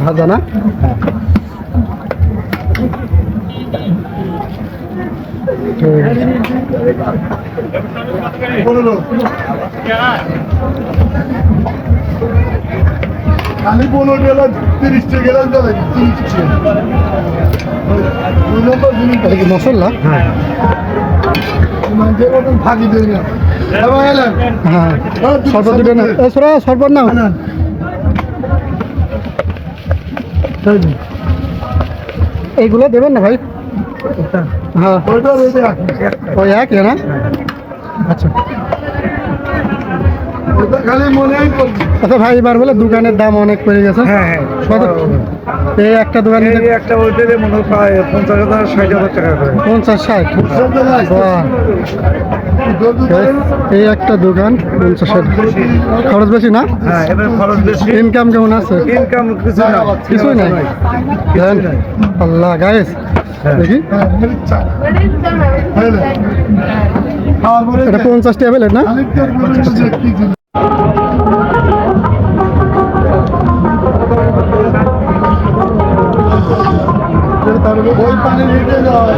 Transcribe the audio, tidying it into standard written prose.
ভাজা না? ঠিক আছে। খালি 15 গেলাম 30 টাকা গেলাম দাদা 30 টাকা। দুই নম্বর জিনিস এটা কি মশলা? হ্যাঁ মানে মতন ফাঁকি দেয় না। এবার এলেন হ্যাঁ শরবত দুটো না, সোরা শরবত নাও। এইগুলো দেবেন না ভাই? হ্যাঁ ওইটা রেডি আছে ওই এক না? আচ্ছা ওটা খালি মনেই করবি। আচ্ছা ভাই, এবার বলে দোকানের দাম অনেক বেড়ে গেছে। হ্যাঁ হ্যাঁ এই একটা দোকান এই একটা ওইটারে মনে হয় প্রায় 50,000 60,000 টাকা করে। 50-60। বাহ, এই একটা দোকান 50-60। খরচ বেশি না? হ্যাঁ এবার খরচ বেশি, ইনকাম কেমন আছে? ইনকাম কিছু না, কিছুই নাই। দেন আল্লাহ গাইস দেখি খাওয়ার পরে এটা 50 টাকা প্লেট না? খানিকটার বলে কি জিনিস ওই পানি নিতে যায়